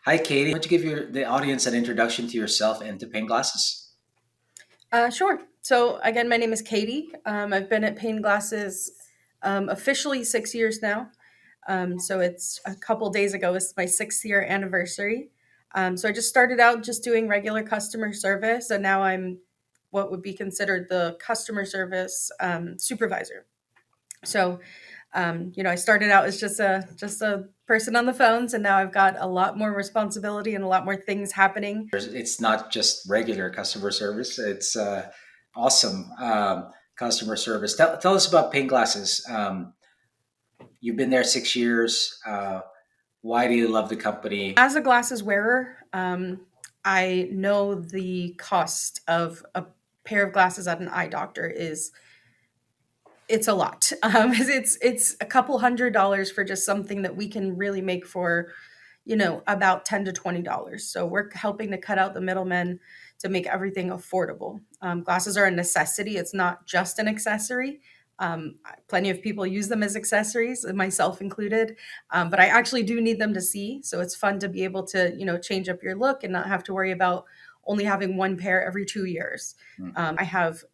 Hi, Katie. Why don't you give the audience an introduction to yourself and to Payne Glasses? Sure. So again, my name is Katie. I've been at Payne Glasses officially 6 years now. So it's a couple days ago. It's my 6 year anniversary. So I just started out just doing regular customer service, and now I'm what would be considered the customer service supervisor. So I started out as just a person on the phones, and now I've got a lot more responsibility and a lot more things happening. It's not just regular customer service, it's awesome customer service. Tell us about Payne Glasses. You've been there 6 years. Why do you love the company? As a glasses wearer, I know the cost of a pair of glasses at an eye doctor is it's a lot. It's a couple $100 for just something that we can really make for about $10 to $20. So we're helping to cut out the middlemen to make everything affordable. Glasses are a necessity. It's not just an accessory. Plenty of people use them as accessories, myself included. But I actually do need them to see. So it's fun to be able to, change up your look and not have to worry about only having one pair every 2 years. I have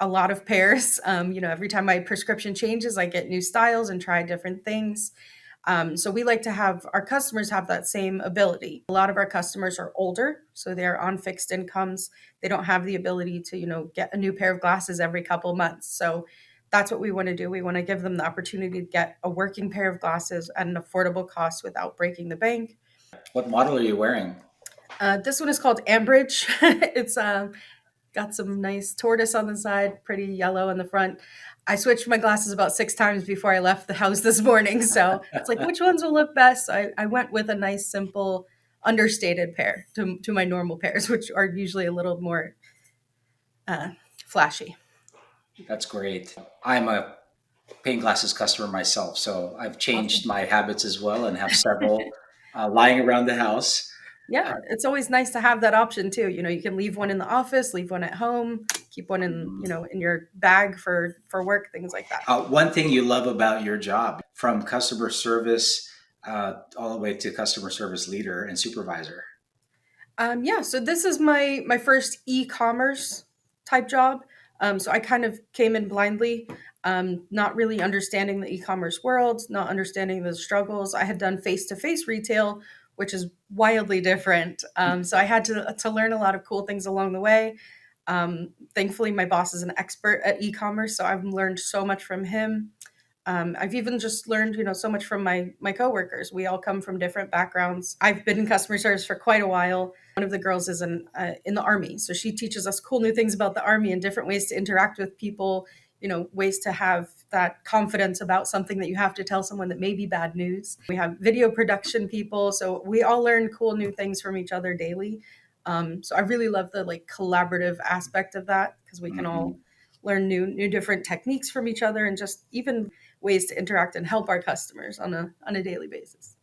a lot of pairs. Every time my prescription changes, I get new styles and try different things. So we like to have our customers have that same ability. A lot of our customers are older, so they're on fixed incomes. They don't have the ability to, get a new pair of glasses every couple months. So that's what we want to do. We want to give them the opportunity to get a working pair of glasses at an affordable cost without breaking the bank. What model are you wearing? This one is called Ambridge. It's got some nice tortoise on the side, pretty yellow in the front. I switched my glasses about 6 times before I left the house this morning. So it's like, which ones will look best? I went with a nice, simple, understated pair to my normal pairs, which are usually a little more uh, flashy. That's great. I'm a Payne Glasses customer myself, so I've changed Awesome. my habits as well and have several lying around the house. Yeah, it's always nice to have that option too. You can leave one in the office, leave one at home, keep one in, in your bag for work, things like that. One thing you love about your job, from customer service all the way to customer service leader and supervisor. Yeah, so this is my first e-commerce type job. So I kind of came in blindly, not really understanding the e-commerce world, not understanding the struggles. I had done face-to-face retail, which is wildly different. So I had to learn a lot of cool things along the way. Thankfully, my boss is an expert at e-commerce, so I've learned so much from him. I've even just learned, so much from my coworkers. We all come from different backgrounds. I've been in customer service for quite a while. One of the girls is in the army, so she teaches us cool new things about the army and different ways to interact with people. Ways to have that confidence about something that you have to tell someone that may be bad news. We have video production people, so we all learn cool new things from each other daily. So I really love the like collaborative aspect of that because we can all Mhm. learn new different techniques from each other and just even ways to interact and help our customers on a daily basis.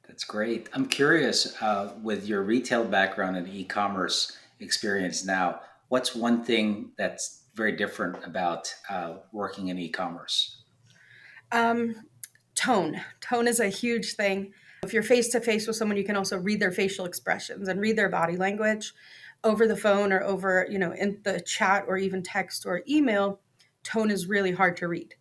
That's great. I'm curious, with your retail background and e-commerce experience now, what's one thing that's very different about working in e-commerce? Um, tone is a huge thing. If you're face to face with someone, you can also read their facial expressions and read their body language over the phone or over in the chat or even text or email. Tone is really hard to read.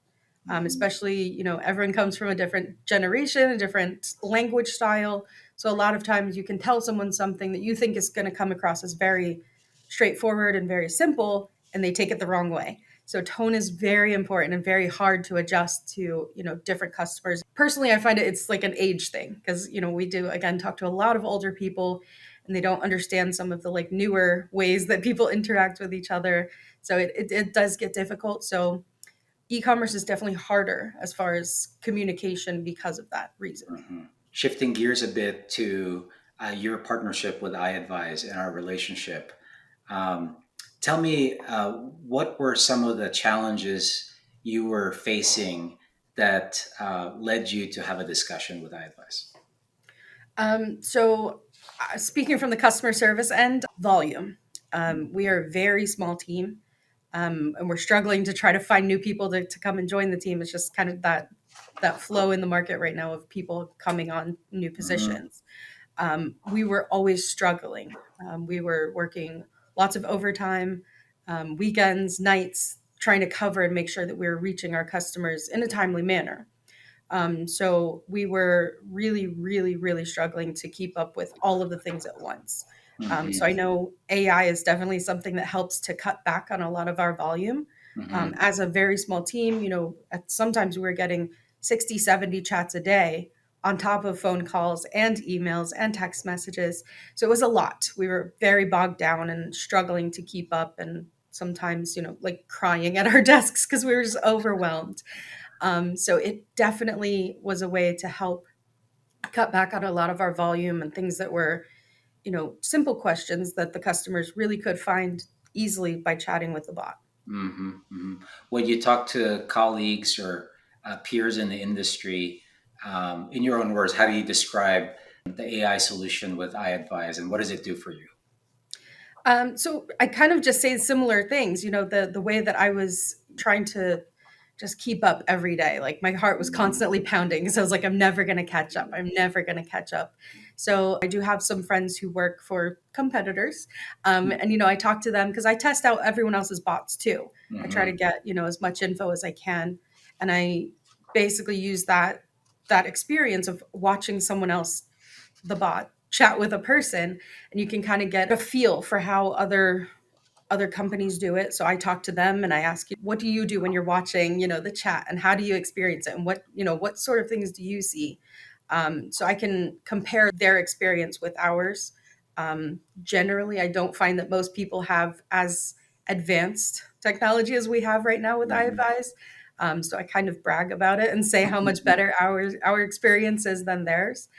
Mhm. Especially, everyone comes from a different generation, a different language style. So a lot of times you can tell someone something that you think is going to come across as very straightforward and very simple, and they take it the wrong way. So tone is very important and very hard to adjust to, different customers. Personally, I find it's like an age thing because, we do again talk to a lot of older people and they don't understand some of the like newer ways that people interact with each other. So it does get difficult. So e-commerce is definitely harder as far as communication because of that reason. Mhm. Shifting gears a bit to your partnership with iAdvise and our relationship. Um, Tell me, what were some of the challenges you were facing that led you to have a discussion with iAdvise? Speaking from the customer service end, volume. We are a very small team, and we're struggling to try to find new people to come and join the team. It's just kind of that flow in the market right now of people coming on new Mhm. positions. we were always struggling. We were working lots of overtime, weekends, nights, trying to cover and make sure that we were reaching our customers in a timely manner. So we were really, really, really struggling to keep up with all of the things at once. So I Mm-hmm. know AI is definitely something that helps to cut back on a lot of our volume. Mm-hmm. As a very small team, sometimes we were getting 60, 70 chats a day on top of phone calls and emails and text messages. So it was a lot. We were very bogged down and struggling to keep up, and sometimes, like crying at our desks because we were just overwhelmed. So it definitely was a way to help cut back on a lot of our volume and things that were, simple questions that the customers really could find easily by chatting with the bot. Mm-hmm. Mm-hmm. When you talk to colleagues or peers in the industry, in your own words, how do you describe the AI solution with iAdvise, and what does it do for you? So I kind of just say similar things, the way that I was trying to just keep up every day. Like my heart was constantly pounding because I was like, I'm never going to catch up. I'm never going to catch up. So I do have some friends who work for competitors. And, I talk to them because I test out everyone else's bots too. I try to Mm-hmm. get, as much info as I can. And I basically use that experience of watching someone else, the bot, chat with a person, and you can kind of get a feel for how other companies do it. So I talk to them and I ask you, what do you do when you're watching, the chat, and how do you experience it, and what sort of things do you see? So I can compare their experience with ours. Generally, I don't find that most people have as advanced technology as we have right now with Mm-hmm. iAdvise. So I kind of brag about it and say how much better our experience is than theirs.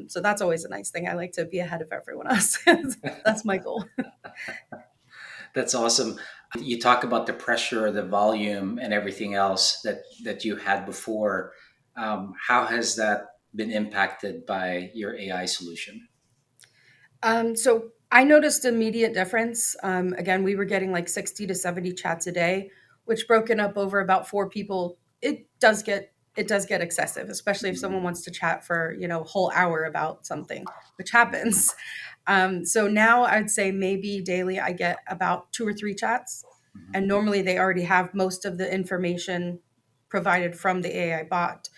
So that's always a nice thing. I like to be ahead of everyone else. That's my goal. That's awesome. You talk about the pressure, the volume, and everything else that you had before. How has that been impacted by your AI solution? So I noticed immediate difference. Again, we were getting like 60 to 70 chats a day, which broken up over about four people, it does get excessive, especially if someone wants to chat for, a whole hour about something, which happens. So now I'd say maybe daily I get about two or three chats. And normally they already have most of the information provided from the AI bot.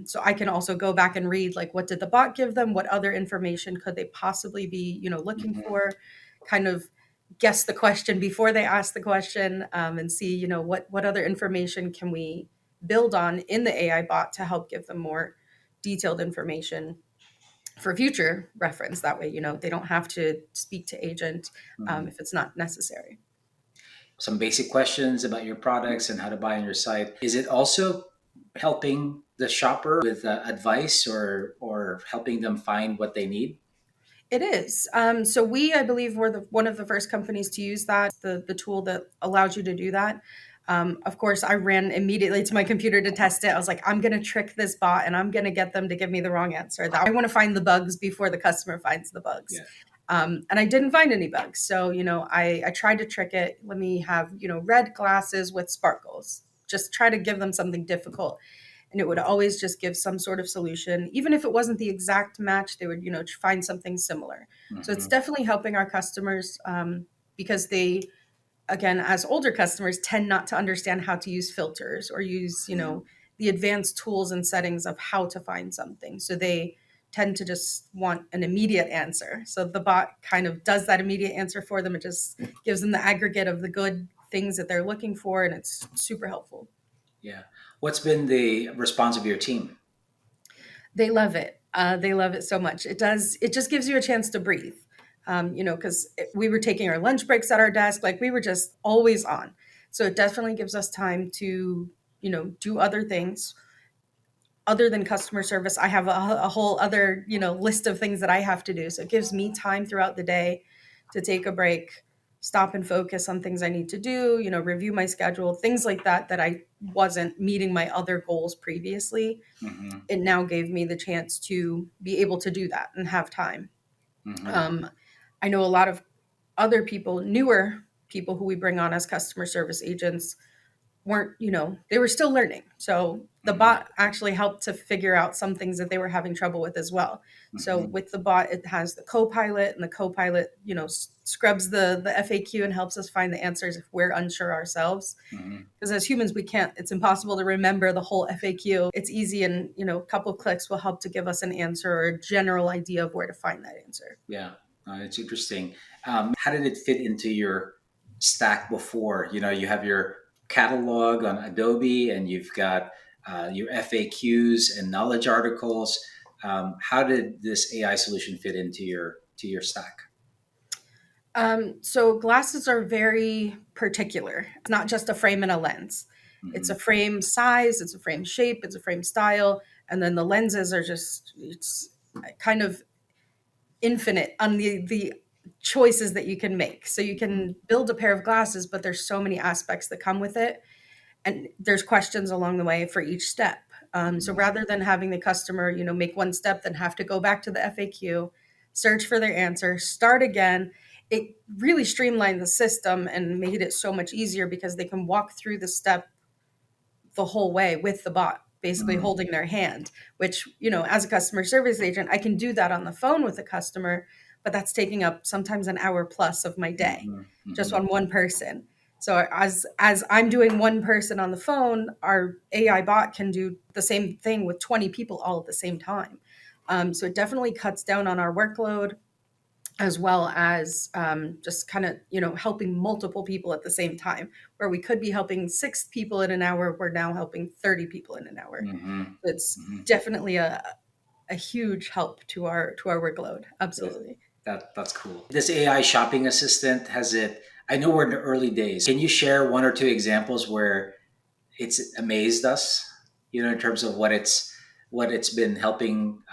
So I can also go back and read, like, what did the bot give them? What other information could they possibly be, looking Mm-hmm. for? Kind of guess the question before they ask the question, and see, what other information can we build on in the AI bot to help give them more detailed information for future reference. That way, they don't have to speak to agent Mm-hmm. if it's not necessary. Some basic questions about your products and how to buy on your site. Is it also helping the shopper with advice or helping them find what they need? It is. So I believe, were one of the first companies to use that, the tool that allows you to do that. Of course, I ran immediately to my computer to test it. I was like, I'm going to trick this bot and I'm going to get them to give me the wrong answer. I want to find the bugs before the customer finds the bugs. Yeah. And I didn't find any bugs. So, I tried to trick it. Let me have, red glasses with sparkles. Just try to give them something difficult, and it would always just give some sort of solution. Even if it wasn't the exact match, they would, find something similar. So it's Mm-hmm. definitely helping our customers, because they, again, as older customers, tend not to understand how to use filters or use, the advanced tools and settings of how to find something. So they tend to just want an immediate answer. So the bot kind of does that immediate answer for them. It just gives them the aggregate of the good things that they're looking for, and it's super helpful. Yeah. What's been the response of your team? They love it. They love it so much. It does. It just gives you a chance to breathe. Because we were taking our lunch breaks at our desk, like we were just always on. So it definitely gives us time to, do other things other than customer service. I have a whole other, list of things that I have to do. So it gives me time throughout the day to take a break, stop and focus on things I need to do, review my schedule, things like that I wasn't meeting my other goals previously. Mm-hmm. It now gave me the chance to be able to do that and have time. Mm-hmm. Um, I know a lot of other people, newer people who we bring on as customer service agents, weren't, they were still learning. So the Hmm. bot actually helped to figure out some things that they were having trouble with as well. So Hmm. with the bot, it has the co-pilot, and the co-pilot, scrubs the FAQ and helps us find the answers if we're unsure ourselves. Hmm. Because as humans, we can't, it's impossible to remember the whole FAQ. It's easy, and, a couple clicks will help to give us an answer or a general idea of where to find that answer. Yeah, it's interesting. How did it fit into your stack before? You know, you have your catalog on Adobe, and you've got your FAQs and knowledge articles. How did this AI solution fit into your stack? So glasses are very particular. It's not just a frame and a lens. It's a Hmm. frame size, it's a frame shape, it's a frame style, and then the lenses are just, it's kind of infinite on the choices that you can make. So you can build a pair of glasses, but there's so many aspects that come with it, and there's questions along the way for each step. So Hmm. rather than having the customer, make one step, then have to go back to the FAQ, search for their answer, start again, it really streamlined the system and made it so much easier because they can walk through the step the whole way with the bot, basically Hmm. holding their hand, which, as a customer service agent, I can do that on the phone with a customer, but that's taking up sometimes an hour plus of my day Hmm. just Hmm. on one person. So as I'm doing one person on the phone, our AI bot can do the same thing with 20 people all at the same time. So it definitely cuts down on our workload, as well as just kind of helping multiple people at the same time, where we could be helping 6 people in an hour, we're now helping 30 people in an hour. Hmm. It's Hmm. definitely a huge help to our workload, Yeah, absolutely. that's cool. This AI shopping assistant has it. I know we're in the early days. Can you share one or two examples where it's amazed us, you know, in terms of what it's been helping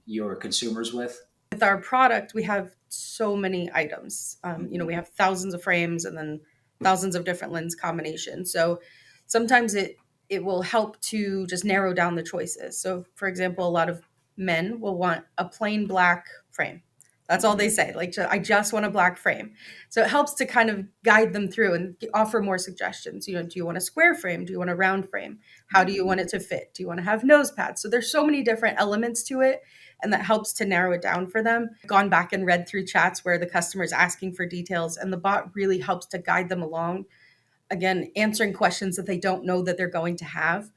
your consumers with? With our product, we have so many items. We Hmm. have thousands of frames and then thousands of different lens combinations. So sometimes it will help to just narrow down the choices. So, for example, a lot of men will want a plain black frame. That's all they Hmm. say. Like, I just want a black frame. So it helps to kind of guide them through and offer more suggestions. Do you want a square frame? Do you want a round frame? How do you Hmm. want it to fit? Do you want to have nose pads? So there's so many different elements to it, and that helps to narrow it down for them. Gone back and read through chats where the customer is asking for details, and the bot really helps to guide them along. Again, answering questions that they don't know that they're going to have.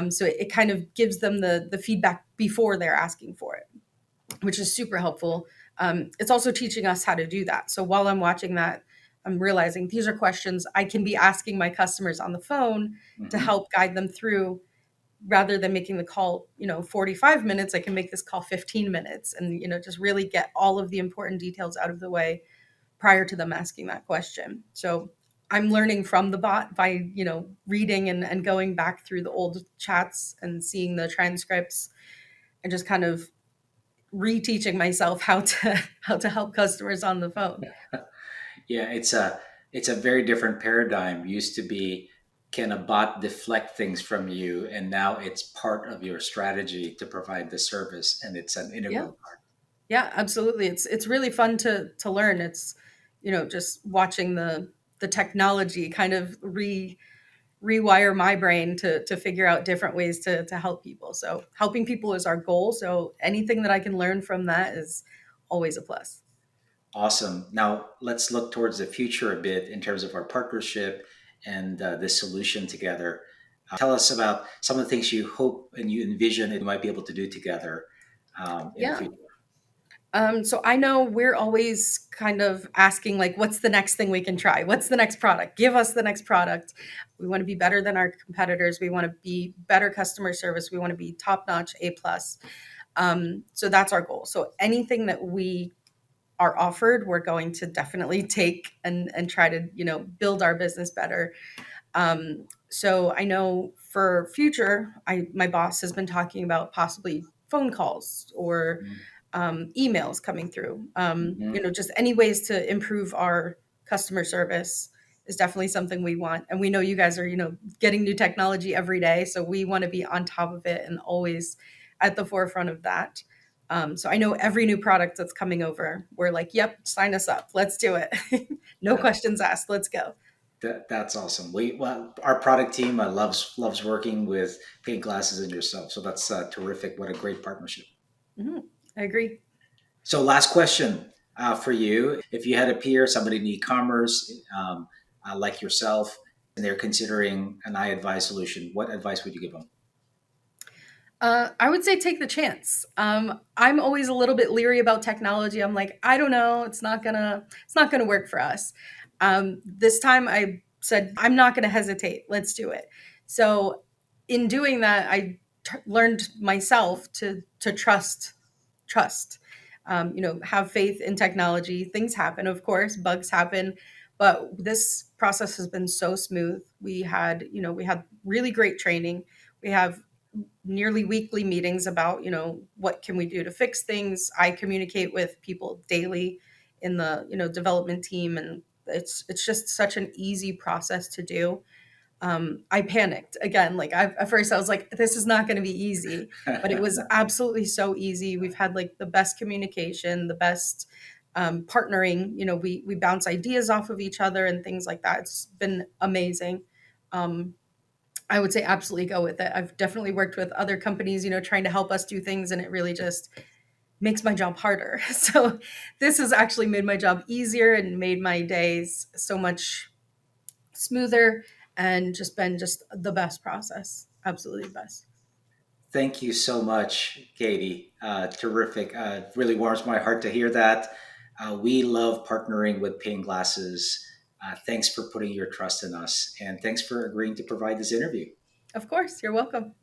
So it kind of gives them the feedback before they're asking for it, which is super helpful. It's also teaching us how to do that. So while I'm watching that, I'm realizing these are questions I can be asking my customers on the phone to Hmm. help guide them through. Rather than making the call 45 minutes, I can make this call 15 minutes, and just really get all of the important details out of the way prior to them asking that question. So I'm learning from the bot by reading and going back through the old chats and seeing the transcripts, and just kind of reteaching myself how to how to help customers on the phone. Yeah, it's a very different paradigm. Used to be, can a bot deflect things from you, and now it's part of your strategy to provide the service, and it's an Yeah. integral part. Yeah, absolutely. It's really fun to learn. It's just watching the technology kind of rewire my brain to figure out different ways to help people. So helping people is our goal. So anything that I can learn from that is always a plus. Awesome. Now let's look towards the future a bit in terms of our partnership and this solution together. Tell us about some of the things you hope and you envision it might be able to do together in the Yeah. future. So I know we're always kind of asking, like, what's the next thing we can try? What's the next product? Give us the next product. We want to be better than our competitors. We want to be better customer service. We want to be top notch, A plus. So that's our goal. So anything that we are offered, we're going to definitely take and try to build our business better. So I know for future, my boss has been talking about possibly phone calls or emails coming through. Mm-hmm. Just any ways to improve our customer service is definitely something we want. And we know you guys are, getting new technology every day. So we want to be on top of it and always at the forefront of that. So I know every new product that's coming over, we're like, yep, sign us up. Let's do it. No Yeah. questions asked. Let's go. That's awesome. Our product team loves working with Paint Glasses and yourself. So that's terrific. What a great partnership. Mhm. I agree. So last question for you: if you had a peer, somebody in e-commerce like yourself, and they're considering an iAdvise solution, what advice would you give them? I would say take the chance. I'm always a little bit leery about technology. I'm like, I don't know, it's not gonna work for us. This time, I said, I'm not gonna hesitate. Let's do it. So, in doing that, learned myself to trust. Have faith in technology. Things happen, of course, bugs happen, but this process has been so smooth. We had really great training. We have nearly weekly meetings about what can we do to fix things. I communicate with people daily in the development team, and it's just such an easy process to do. I panicked again. Like at first I was like, this is not going to be easy, but it was absolutely so easy. We've had like the best communication, the best partnering. We bounce ideas off of each other and things like that. It's been amazing. um, I would say absolutely go with it. I've definitely worked with other companies, trying to help us do things, and it really just makes my job harder. So this has actually made my job easier and made my days so much smoother, and just been just the best process. Absolutely the best. Thank you so much, Katie. Terrific. Really warms my heart to hear that. We love partnering with Payne Glasses. Thanks for putting your trust in us, and thanks for agreeing to provide this interview. Of course, you're welcome.